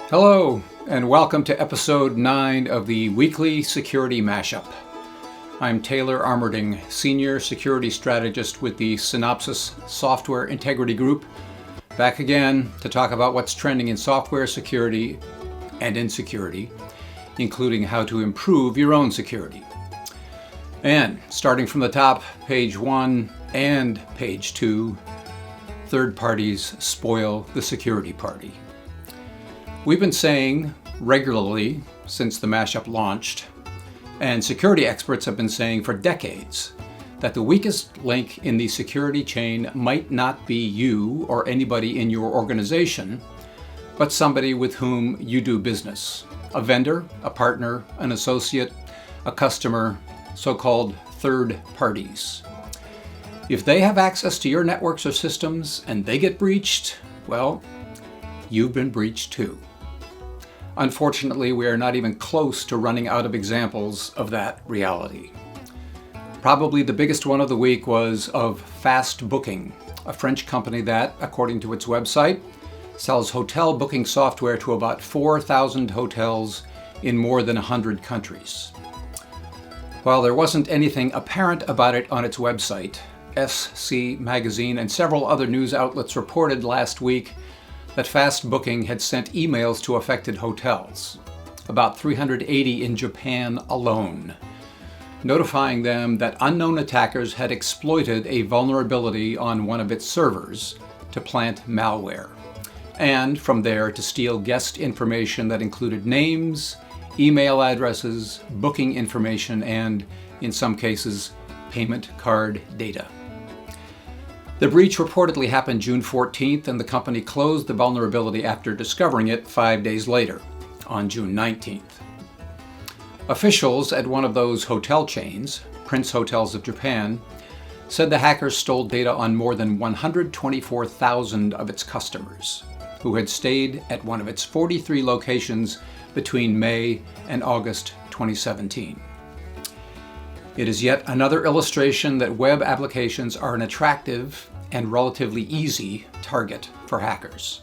Hello, and welcome to episode 9 of the weekly Security Mashup. I'm Taylor Armerding, Senior Security Strategist with the Synopsys Software Integrity Group, back again to talk about what's trending in software security and insecurity, including how to improve your own security. And starting from the top, page 1 and page 2, third parties spoil the security party. We've been saying regularly since the mashup launched, and security experts have been saying for decades, that the weakest link in the security chain might not be you or anybody in your organization, but somebody with whom you do business. A vendor, a partner, an associate, a customer, so-called third parties. If they have access to your networks or systems and they get breached, well, you've been breached too. Unfortunately, we are not even close to running out of examples of that reality. Probably the biggest one of the week was of Fast Booking, a French company that, according to its website, sells hotel booking software to about 4,000 hotels in more than 100 countries. While there wasn't anything apparent about it on its website, SC Magazine and several other news outlets reported last week that Fast Booking had sent emails to affected hotels, about 380 in Japan alone, notifying them that unknown attackers had exploited a vulnerability on one of its servers to plant malware, and from there to steal guest information that included names, email addresses, booking information, and, in some cases, payment card data. The breach reportedly happened June 14th, and the company closed the vulnerability after discovering it 5 days later, on June 19th. Officials at one of those hotel chains, Prince Hotels of Japan, said the hackers stole data on more than 124,000 of its customers, who had stayed at one of its 43 locations between May and August 2017. It is yet another illustration that web applications are an attractive and relatively easy target for hackers.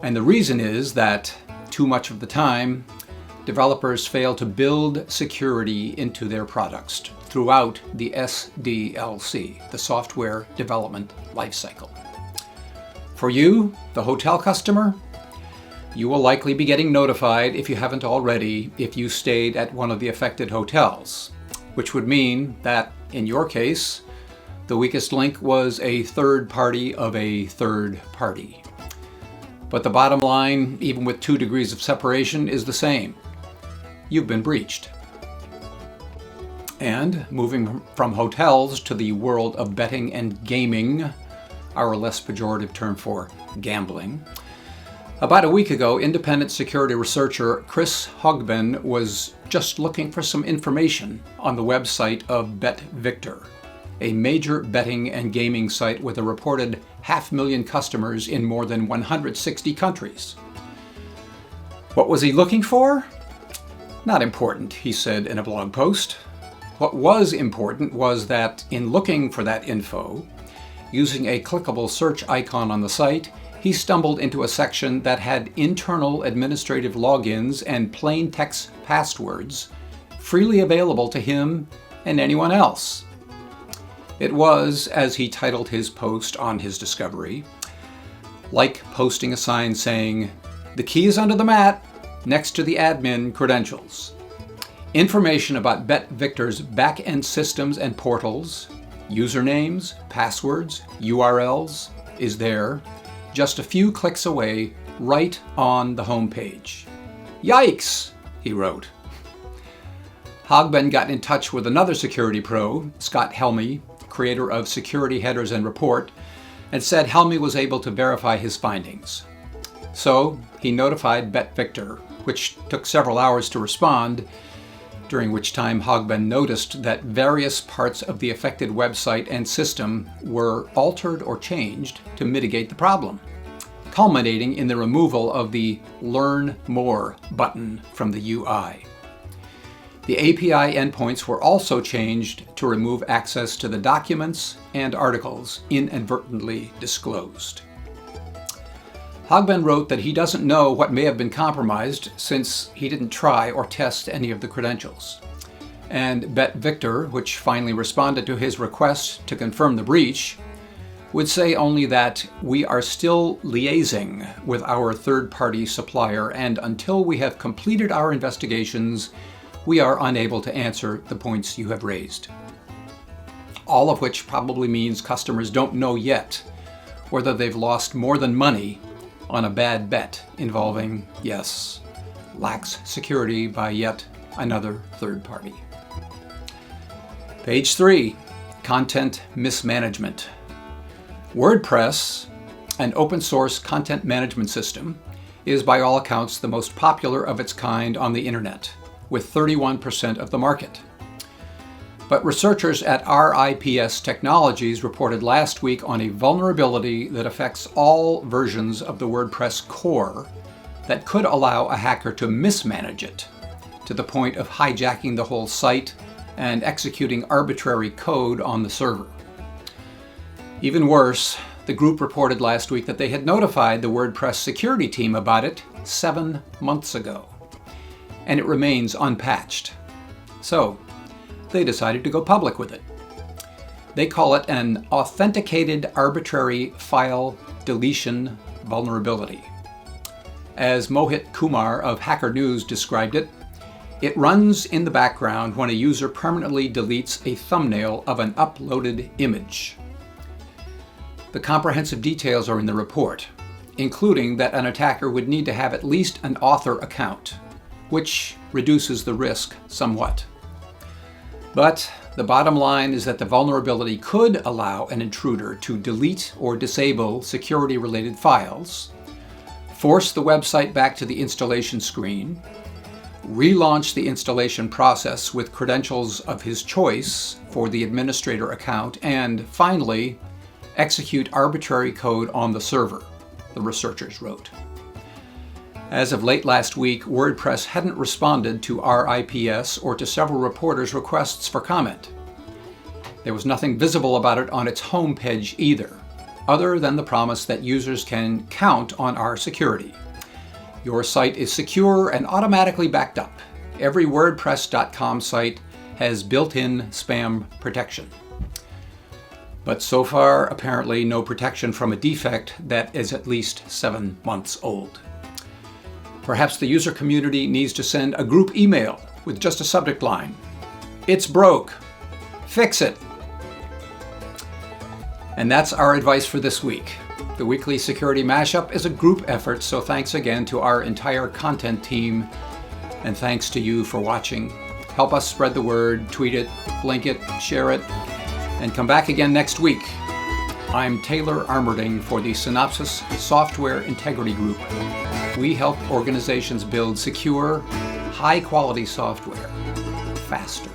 And the reason is that, too much of the time, developers fail to build security into their products throughout the SDLC, the Software Development Lifecycle. For you, the hotel customer, you will likely be getting notified, if you haven't already, if you stayed at one of the affected hotels, which would mean that, in your case, the weakest link was a third party of a third party. But the bottom line, even with 2 degrees of separation, is the same. You've been breached. And moving from hotels to the world of betting and gaming, our less pejorative term for gambling, about a week ago, independent security researcher Chris Hogben was just looking for some information on the website of BetVictor, a major betting and gaming site with a reported 500,000 customers in more than 160 countries. What was he looking for? Not important, he said in a blog post. What was important was that in looking for that info, using a clickable search icon on the site, he stumbled into a section that had internal administrative logins and plain text passwords freely available to him and anyone else. It was, as he titled his post on his discovery, like posting a sign saying, "The key is under the mat, next to the admin credentials." Information about BetVictor's back-end systems and portals, usernames, passwords, URLs is there, just a few clicks away, right on the home page. Yikes, he wrote. Hogben got in touch with another security pro, Scott Helmy, creator of Security Headers and Report, and said Helmy was able to verify his findings. So he notified BetVictor, which took several hours to respond, during which time Hogben noticed that various parts of the affected website and system were altered or changed to mitigate the problem, culminating in the removal of the Learn More button from the UI. The API endpoints were also changed to remove access to the documents and articles inadvertently disclosed. Hogben wrote that he doesn't know what may have been compromised since he didn't try or test any of the credentials. And Bet Victor, which finally responded to his request to confirm the breach, would say only that we are still liaising with our third-party supplier, and until we have completed our investigations, we are unable to answer the points you have raised. All of which probably means customers don't know yet whether they've lost more than money on a bad bet involving, yes, lax security by yet another third party. Page 3, content mismanagement. WordPress, an open source content management system, is by all accounts the most popular of its kind on the internet, with 31% of the market. But researchers at RIPS Technologies reported last week on a vulnerability that affects all versions of the WordPress core that could allow a hacker to mismanage it to the point of hijacking the whole site and executing arbitrary code on the server. Even worse, the group reported last week that they had notified the WordPress security team about it 7 months ago, and it remains unpatched. So, they decided to go public with it. They call it an authenticated arbitrary file deletion vulnerability. As Mohit Kumar of Hacker News described it, it runs in the background when a user permanently deletes a thumbnail of an uploaded image. The comprehensive details are in the report, including that an attacker would need to have at least an author account, which reduces the risk somewhat. But the bottom line is that the vulnerability could allow an intruder to delete or disable security-related files, force the website back to the installation screen, relaunch the installation process with credentials of his choice for the administrator account, and finally, execute arbitrary code on the server, the researchers wrote. As of late last week, WordPress hadn't responded to RIPS or to several reporters' requests for comment. There was nothing visible about it on its homepage either, other than the promise that users can count on our security. Your site is secure and automatically backed up. Every WordPress.com site has built-in spam protection. But so far, apparently no protection from a defect that is at least 7 months old. Perhaps the user community needs to send a group email with just a subject line. It's broke. Fix it. And that's our advice for this week. The weekly Security Mashup is a group effort, so thanks again to our entire content team, and thanks to you for watching. Help us spread the word, tweet it, link it, share it, and come back again next week. I'm Taylor Armerding for the Synopsys Software Integrity Group. We help organizations build secure, high-quality software faster.